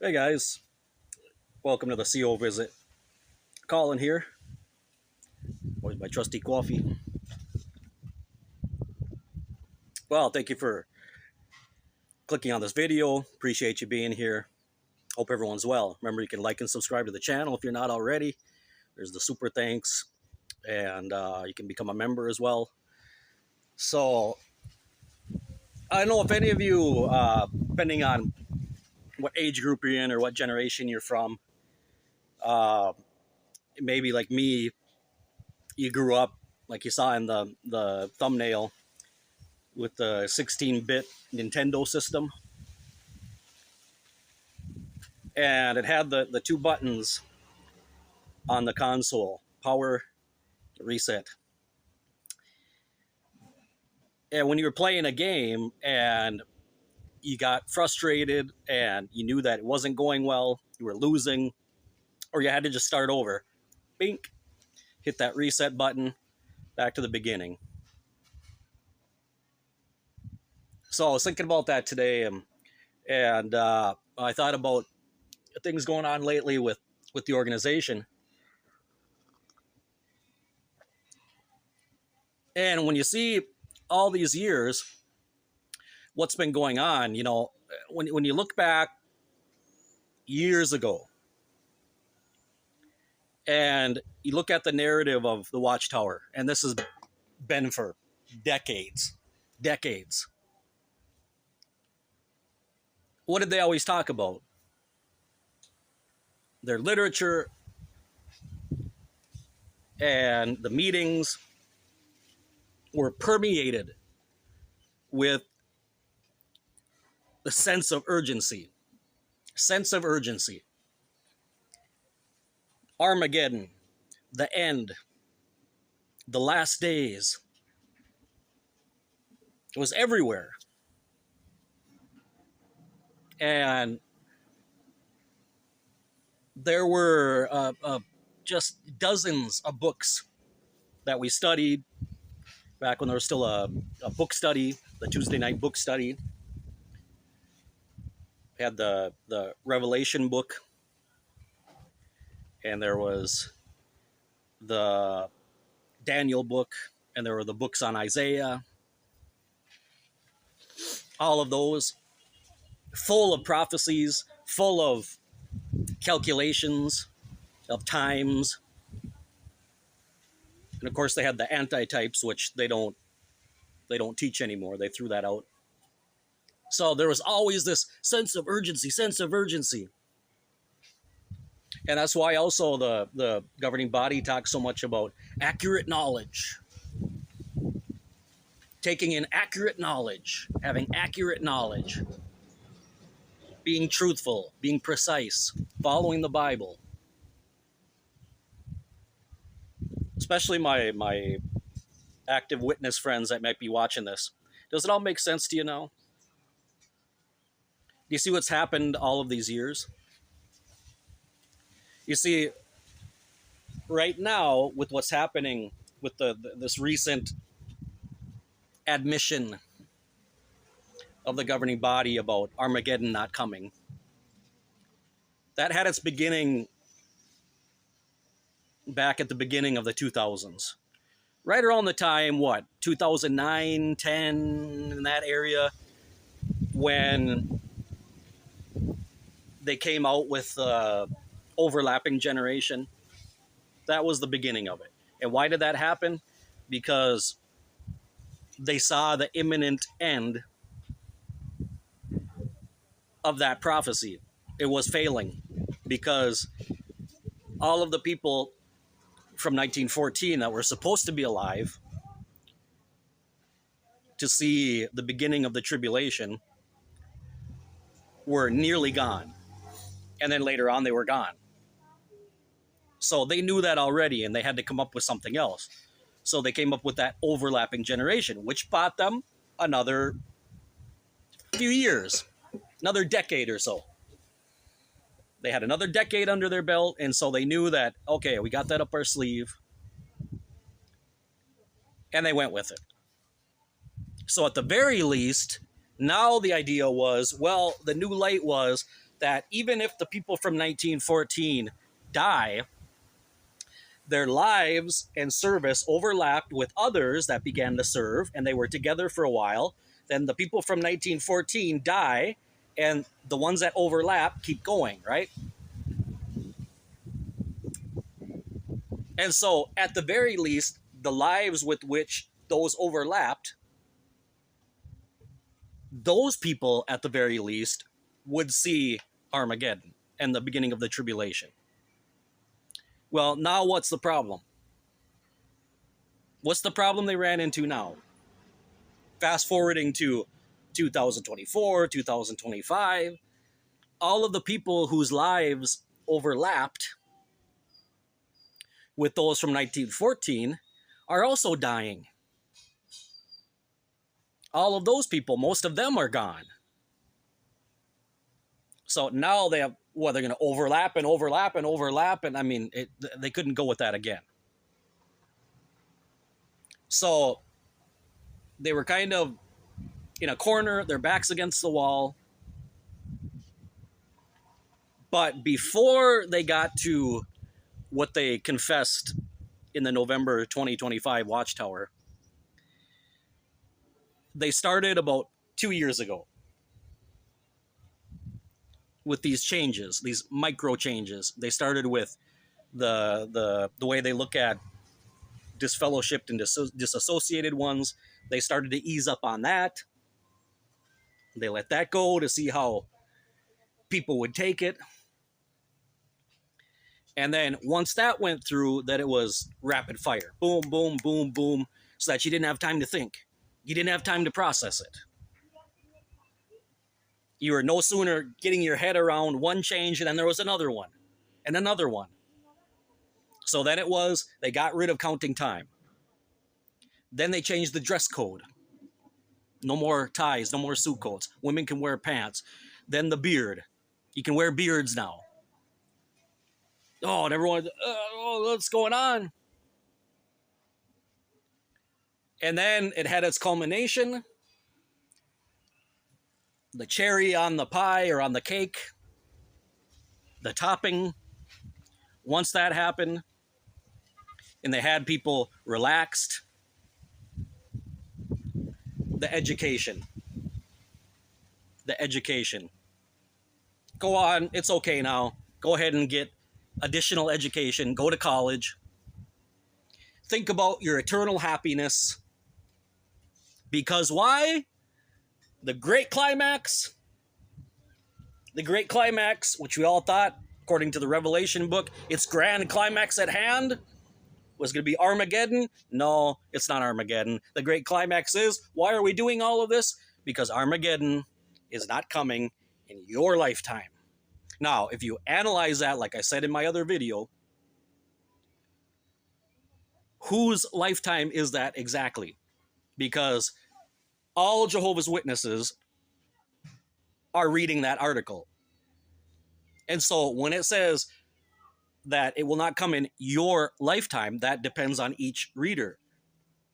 Hey guys, welcome to the CO visit. Colin here, always my trusty coffee. Well, thank you for clicking on this video. Appreciate you being here. Hope everyone's well. Remember, you can like and subscribe to the channel if you're not already. There's the super thanks, and you can become a member as well. So, I don't know if any of you, depending on what age group you're in or what generation you're from, maybe like me, you grew up, like you saw in the thumbnail, with the 16-bit Nintendo system. And it had the two buttons on the console, power, reset. And when you were playing a game and you got frustrated and you knew that it wasn't going well, you were losing, or you had to just start over, bink, hit that reset button, back to the beginning. So I was thinking about that today, and I thought about things going on lately with the organization. And when you see all these years, what's been going on, you know, when you look back years ago and you look at the narrative of the Watchtower, and this has been for decades. What did they always talk about? Their literature and the meetings were permeated with the sense of urgency. Armageddon, the end, the last days. It was everywhere. And there were just dozens of books that we studied back when there was still a book study, the Tuesday night book study. We had the Revelation book, and there was the Daniel book, and there were the books on Isaiah. All of those full of prophecies, full of calculations of times. And of course they had the antitypes, which they don't teach anymore. They threw that out. So there was always this sense of urgency. And that's why also the governing body talks so much about accurate knowledge. Taking in accurate knowledge, having accurate knowledge, being truthful, being precise, following the Bible. Especially my active witness friends that might be watching this. Does it all make sense to you now? Do you see what's happened all of these years? You see, right now, with what's happening with this recent admission of the governing body about Armageddon not coming, that had its beginning back at the beginning of the 2000s. Right around the time, 2009, 10, in that area, when they came out with overlapping generation. That was the beginning of it. And why did that happen? Because they saw the imminent end of that prophecy. It was failing because all of the people from 1914 that were supposed to be alive to see the beginning of the tribulation were nearly gone. And then later on, they were gone. So they knew that already, and they had to come up with something else. So they came up with that overlapping generation, which bought them another few years, another decade or so. They had another decade under their belt, and so they knew that, okay, we got that up our sleeve. And they went with it. So at the very least, now the idea was, well, the new light was that even if the people from 1914 die, their lives and service overlapped with others that began to serve, and they were together for a while. Then the people from 1914 die, and the ones that overlap keep going, right? And so, at the very least, the lives with which those overlapped, those people, at the very least, would see Armageddon and the beginning of the tribulation. Well, now what's the problem? What's the problem they ran into now? Fast forwarding to 2024, 2025, all of the people whose lives overlapped with those from 1914 are also dying. All of those people, most of them are gone. So now they have, well, they're going to overlap and overlap and overlap. And I mean, they couldn't go with that again. So they were kind of in a corner, their backs against the wall. But before they got to what they confessed in the November 2025 Watchtower, they started about 2 years ago with these changes, these micro changes. They started with the way they look at disfellowshipped and disassociated ones. They started to ease up on that. They let that go to see how people would take it. And then once that went through, that it was rapid fire. Boom, boom, boom, boom. So that you didn't have time to think. You didn't have time to process it. You were no sooner getting your head around one change, and then there was another one. And another one. So then it was, they got rid of counting time. Then they changed the dress code. No more ties, no more suit coats. Women can wear pants. Then the beard. You can wear beards now. Oh, and everyone, what's going on? And then it had its culmination. The cherry on the pie or on the cake. The topping. Once that happened, and they had people relaxed, the education. The education. Go on, it's okay now. Go ahead and get additional education. Go to college. Think about your eternal happiness. Because why? The great climax, which we all thought, according to the Revelation book, its grand climax at hand was going to be Armageddon. No, it's not Armageddon. The great climax is, why are we doing all of this? Because Armageddon is not coming in your lifetime. Now, if you analyze that, like I said in my other video, whose lifetime is that exactly? Because all Jehovah's Witnesses are reading that article. And so when it says that it will not come in your lifetime, that depends on each reader.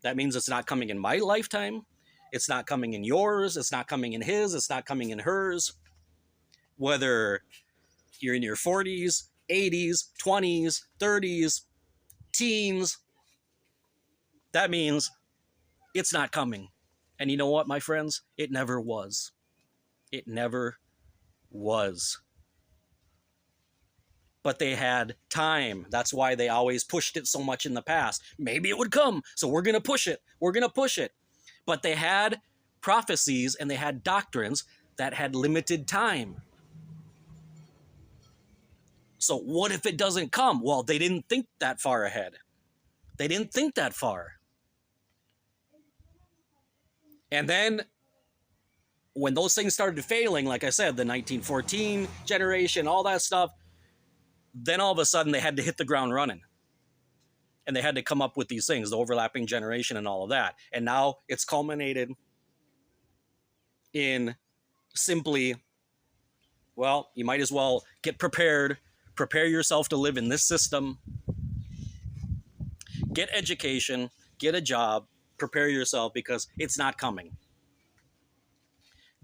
That means it's not coming in my lifetime. It's not coming in yours. It's not coming in his. It's not coming in hers. Whether you're in your 40s, 80s, 20s, 30s, teens, that means it's not coming. And you know what, my friends? It never was. It never was. But they had time. That's why they always pushed it so much in the past. Maybe it would come, so we're going to push it. We're going to push it. But they had prophecies and they had doctrines that had limited time. So what if it doesn't come? Well, they didn't think that far ahead. They didn't think that far. And then when those things started failing, like I said, the 1914 generation, all that stuff, then all of a sudden they had to hit the ground running. And they had to come up with these things, the overlapping generation and all of that. And now it's culminated in simply, well, you might as well get prepared. Prepare yourself to live in this system. Get education, get a job, prepare yourself because it's not coming.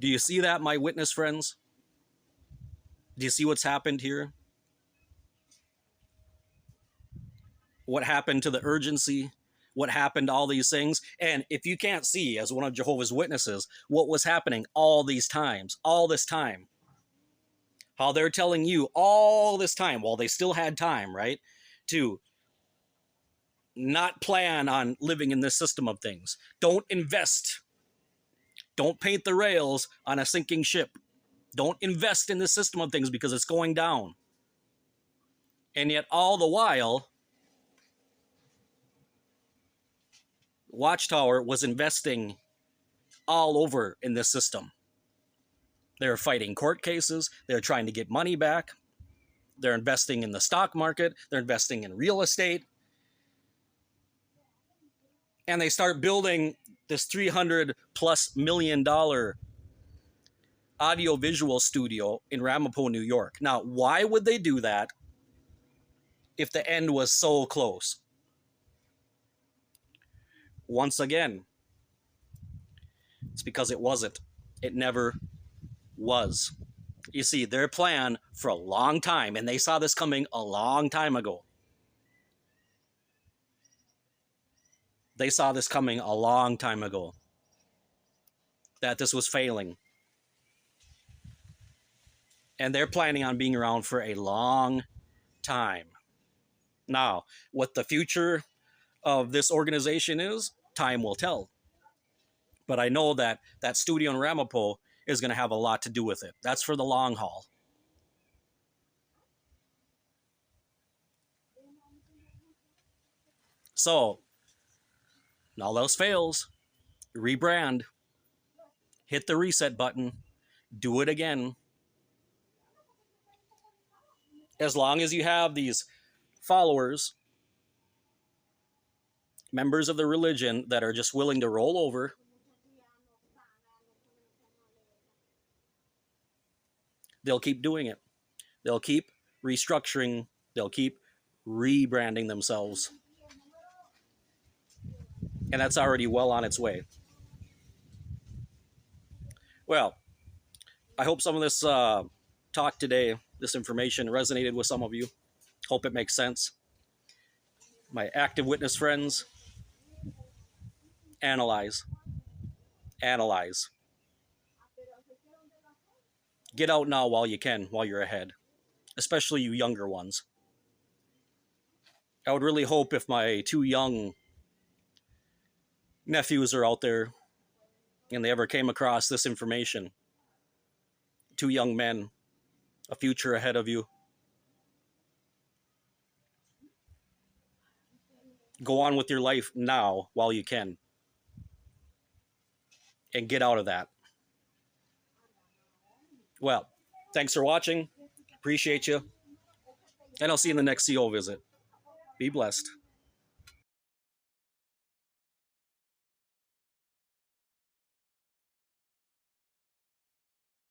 Do you see that, my witness friends? Do you see what's happened here? What happened to the urgency? What happened to all these things? And if you can't see, as one of Jehovah's Witnesses, what was happening all these times, all this time, how they're telling you all this time, while they still had time, right, to not plan on living in this system of things. Don't invest. Don't paint the rails on a sinking ship. Don't invest in this system of things because it's going down. And yet, all the while, Watchtower was investing all over in this system. They're fighting court cases. They're trying to get money back. They're investing in the stock market. They're investing in real estate. And they start building this $300+ million audiovisual studio in Ramapo, New York. Now, why would they do that if the end was so close? Once again, it's because it wasn't. It never was. You see, their plan for a long time, and they saw this coming a long time ago. They saw this coming a long time ago, that this was failing. And they're planning on being around for a long time. Now, what the future of this organization is, time will tell. But I know that that studio in Ramapo is going to have a lot to do with it. That's for the long haul. So, all else fails, rebrand, hit the reset button, do it again. As long as you have these followers, members of the religion that are just willing to roll over, they'll keep doing it. They'll keep restructuring. They'll keep rebranding themselves. And that's already well on its way. Well, I hope some of this talk today, this information resonated with some of you. Hope it makes sense. My active witness friends, analyze. Analyze. Get out now while you can, while you're ahead, especially you younger ones. I would really hope if my 2 young nephews are out there and they ever came across this information, 2 young men, a future ahead of you, go on with your life now while you can and get out of that. Well, thanks for watching. Appreciate you. And I'll see you in the next CO visit. Be blessed.